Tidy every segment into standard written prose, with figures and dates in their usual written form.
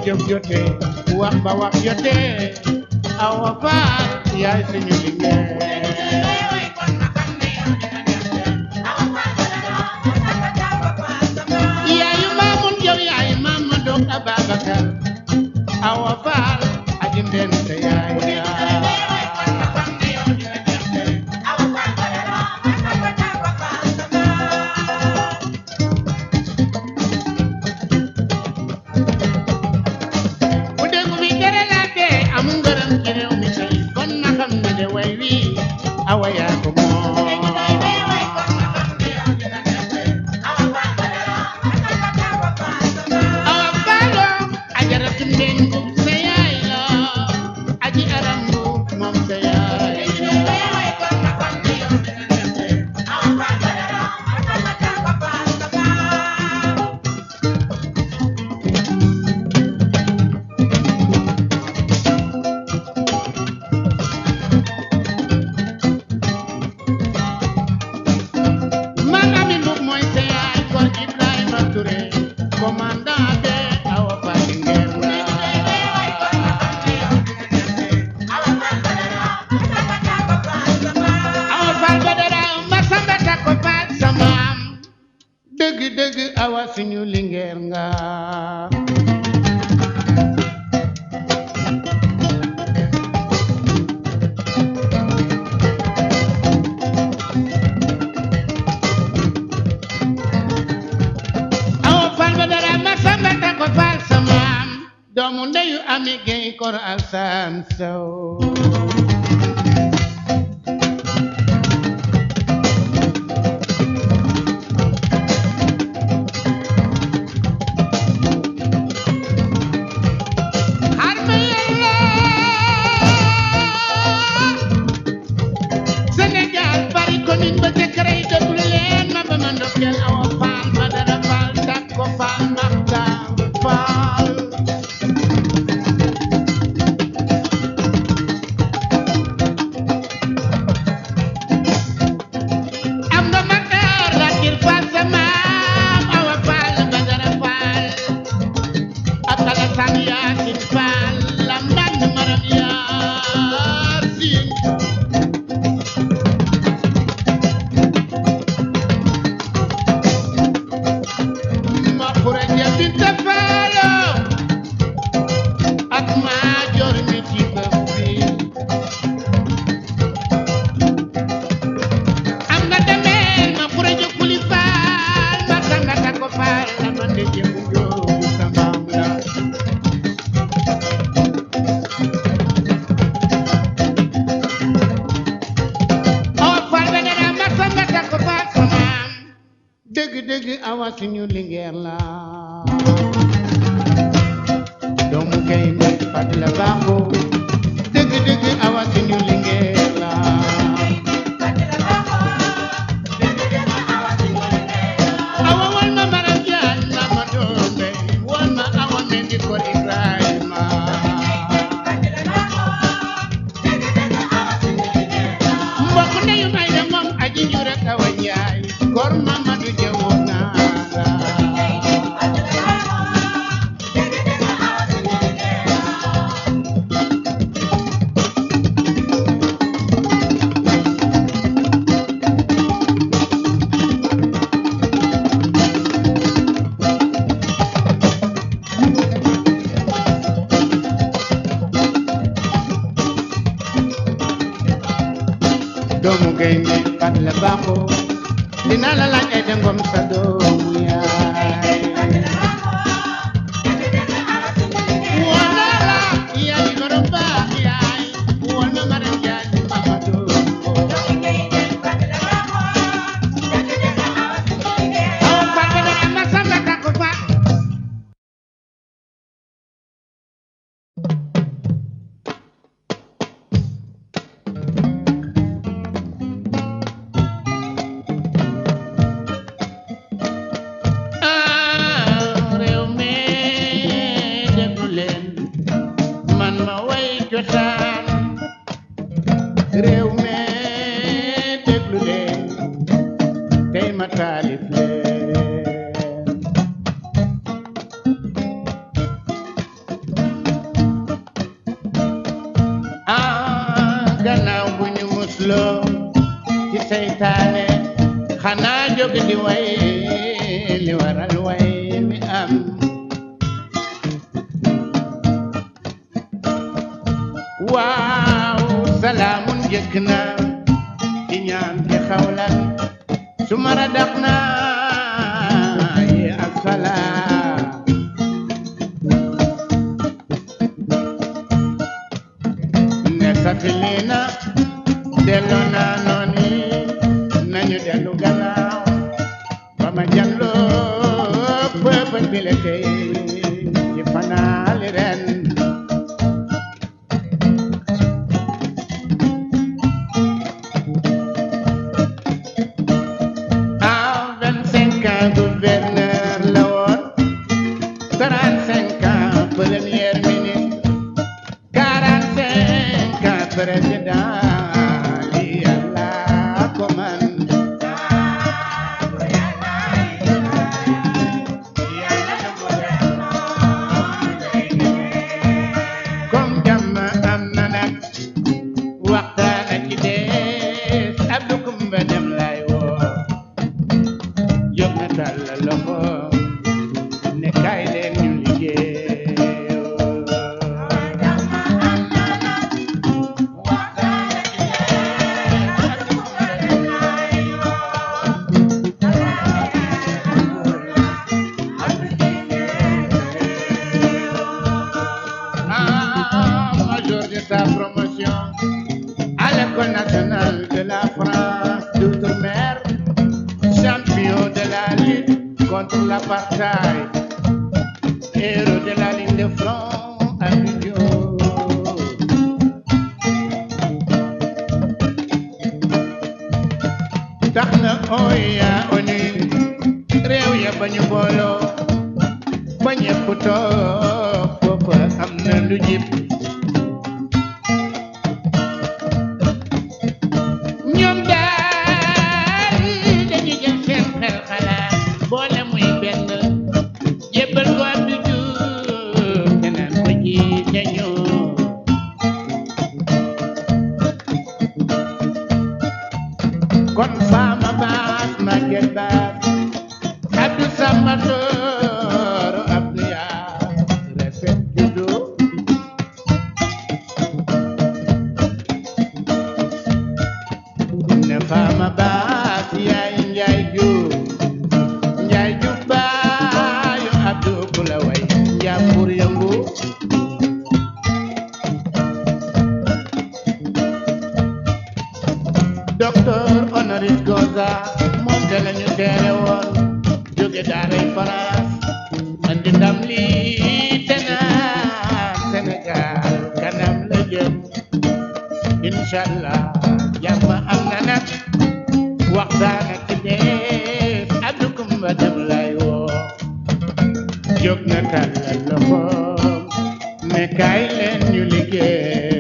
jëf jotee wax ba wax jotee Awa Faal yaay suñu liggéey yaayu Maamun Jaw yaay Mamadou Ababakar Awa Faal suñu lingeer nga awa fal ba dara ma samba ta ko fal samaam doomu ndeyu ami gay kor alsan sow dëgg awa suñu lingeer la doomu gaynde fat la baaxoo dëgg awa suñu lingeer la awa wal ma maram jaan na ma doombe wal ma awa mendi ko Ibrahima mbokk ndeyu may da moom aji njur ak awa njaay gor Mamadu Jaw doomu gaynde fat la baaxoo dina la laaj ay dengom sa doomu yaay wala la yaay borom baax yaay wala maram jaay Mamadu aw fat ba dara ma samba ta ko fa réew mi déglu leen tey ma taalif leen gannaaw bu ñu musloo ci seytaane xanaa jóg di way li waral way mi am waaw salaamun jëkk na di ñaan di xawlan su mara daq na yi assalaam ne safilina delloo naa nooni nañu dellu gannaaw ba ma jàlloo pëpël bi la tey ci fanaali ren gouverneur la woon 35 ans premier ministre 45 ans président li Yàlla ko man comme jàmm am na nag waxtaan ak ci des Abdou Kumba dem lay woo jóg na tàllal loxo l'apartheid, héros de la ligne de front à l'union. Tax na oya oni réew ya bañu booloo ba ñépp toog foofa am na lu jib ñoom daal dañu jël seen xel xalaat boole muy benn jébbal ko Abdou Diouf te naan ko jiite ñu kon Fama Bass Maguette Bass Abdou Samba Toro Abdou yaa rafet juddu ne Fama Bass yaay Njaay Juuf baayu Abdou ku la way njàmbur yëngu docteur honoris causa moom de lañu teere woon jóge daaray France andi ndam lii te naan Sénégal kanam la jëm inshallah jàmm am na nag waxtaan ak dees Abdou Kumba dem lay woo jóg na tàllal loxoom ne kaay leen ñu liggéey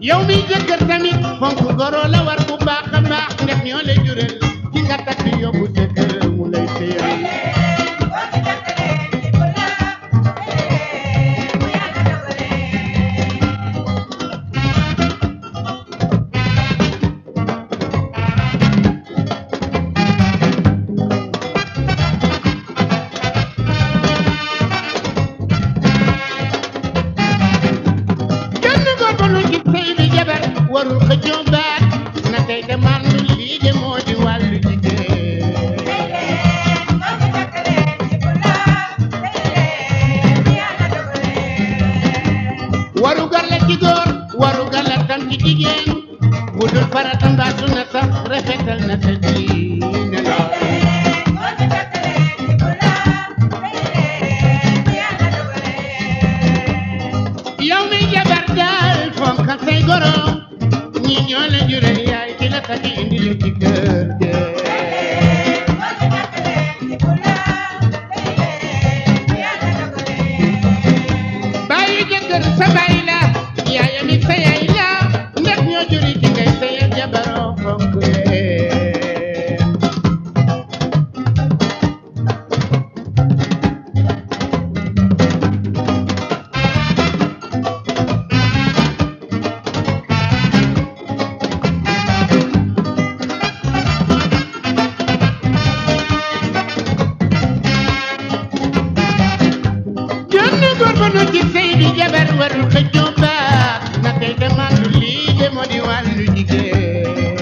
yow goro la war bu baax a baax ndax ñoo lay jural ki nga takk yóbbu sa kër mu lay téyal warul xëccoo baat na tey de man lii de moo di wàllu jigéen waru gar la ci góor waru gar la tam ci jigéen bu dul farata mbaa sunna sax rafetal na sa diine lool yow mi jabar daal fonkal say goro ñi ñoo la jural yaay ki la takk indi la ci kër gi bàyyi jëkkër sa bàyyi la yaayam it sa yaay la ndax ñoo juri ci ngay sayal jabaroo fonk leen no ci sey di jabar warul xëccoo baax na tey de man lii de moo di wàllu jigéen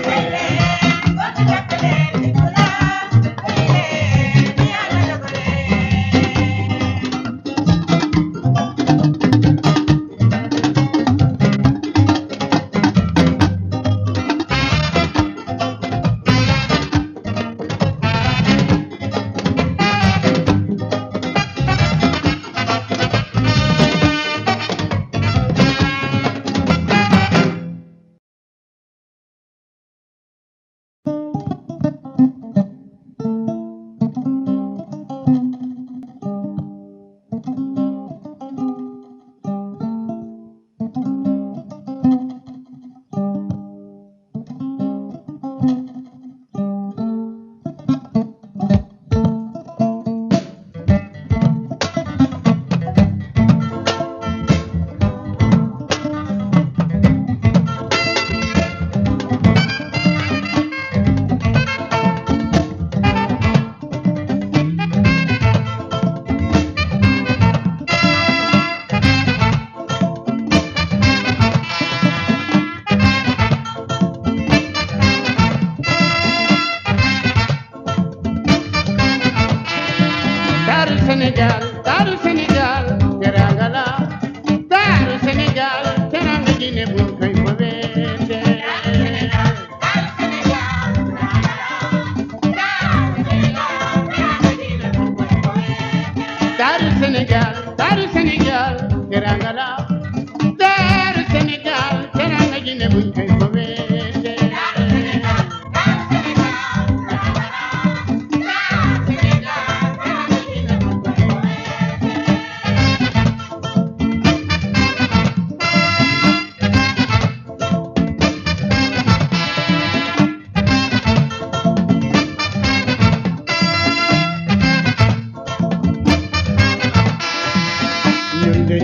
Sénégal teranga la daaru Sénégal teranga ji ne buñ koy fobeete daaru Sénégal teranga la daaru Sénégal teranga ji ne buñ koy fobeete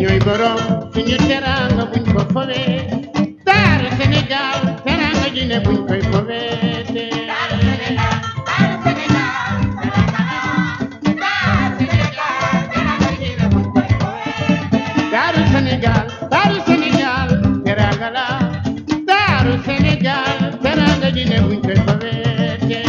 ñooy borom suñu teranga buñ ko fowee daaru Sénégal teranga ji ne buñ koy fowee te daaru Sénégal teranga la daaru Sénégal teranga ji ne buñ koy fowee te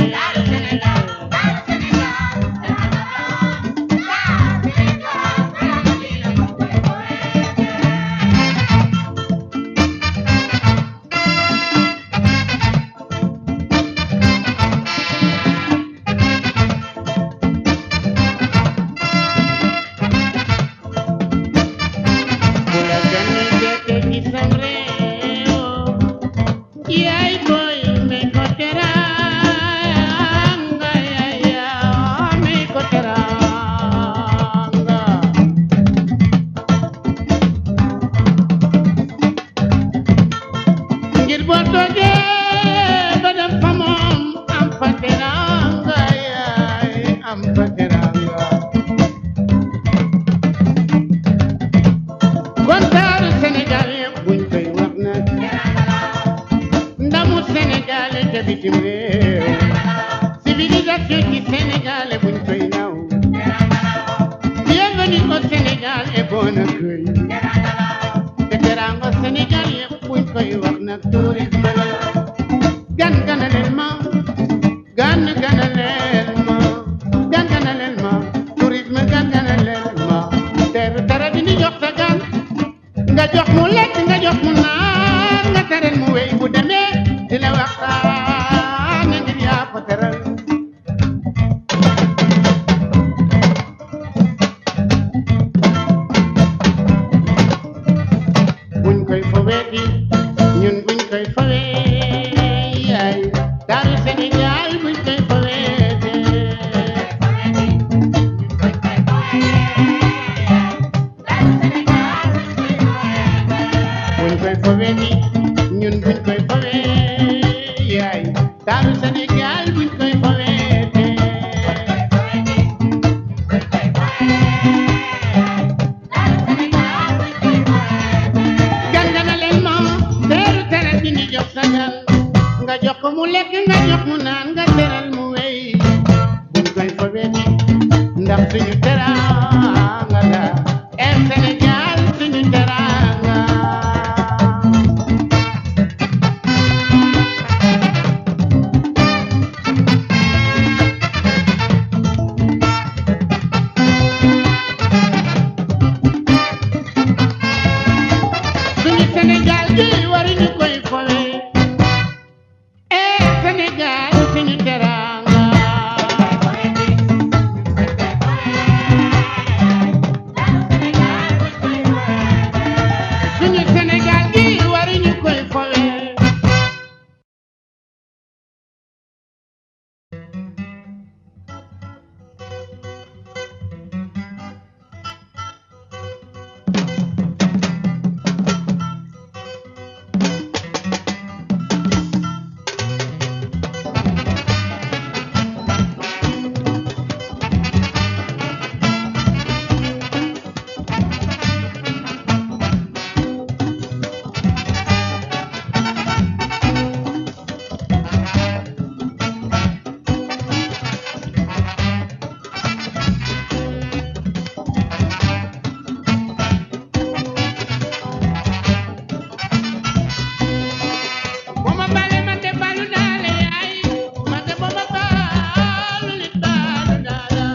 mën a këy te teraanga Sénégal yëpp buñ koy wax nag tourisme la gan ganaleen ma gan ganaleen ma gan ganaleen ma tourisme gan ganaleen ma teru tara di ni jox sa gan nga jox mu lekk nga jox mu naan nga teral mu wéy bu demee di la waxtaan ngir yaa ko teral buñ koy foweeti ñun buñ koy fowee yaay daaru Sénégal buñ koy foweete buñ koy foweeti ñun buñ koy fowee yaay daaru Sénégal buñ koy foweete gàngana leen ma teeru teral di ni jox sa gan nga jox ko mu lekk nga jox mu naan nga teral mu wéy buñ koy foweeti ndax suñu teraanga la Air Sénégal suñu teraanga suñu Sénégal gi waruñu koy fowe Air Sénégal suñu teraanga suñu Sénégal gi waruñu koy fowe Boma bale man de balu naa la yaay man de boma balu lit balu naa la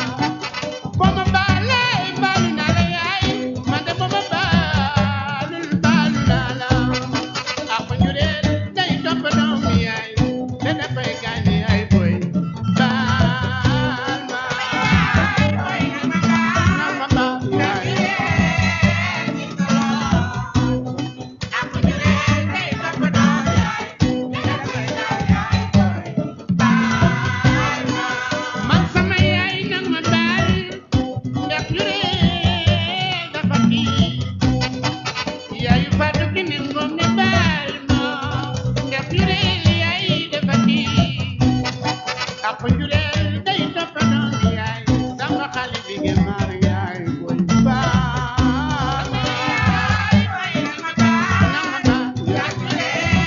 boma bale balu naa la yaay man de boma balu balu naa la ak njureel day topp doom yaay dana fay gaañi ay boy baal ma na ma baal yaay man sama yaay nag ma baal ndax njureel dafa kii yaayu Fatou Kiné Ngom ne baal ma ndax njureel yaay dafa kii ak njureel day topp doom yaay sama xale bi ge maar yaay boy baal ma na ma baal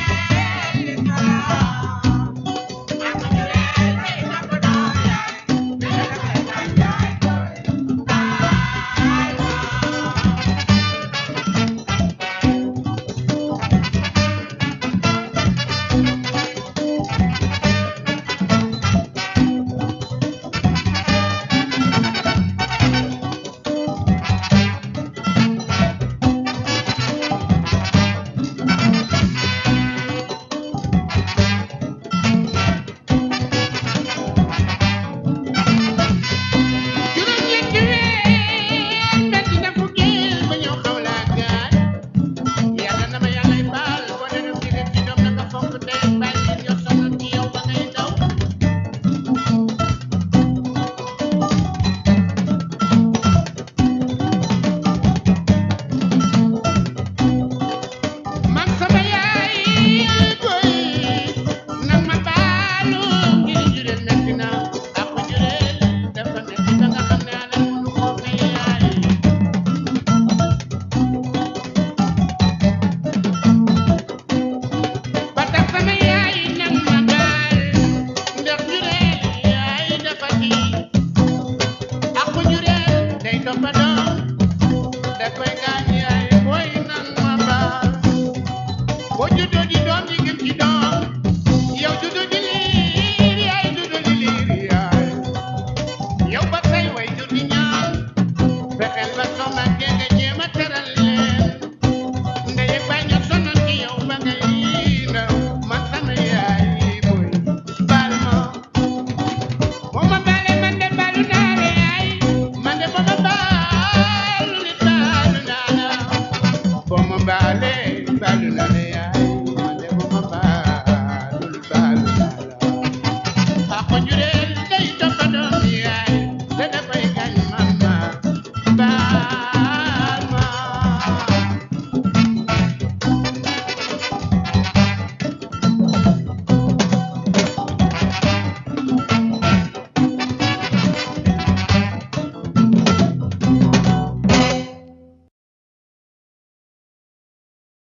balu na ne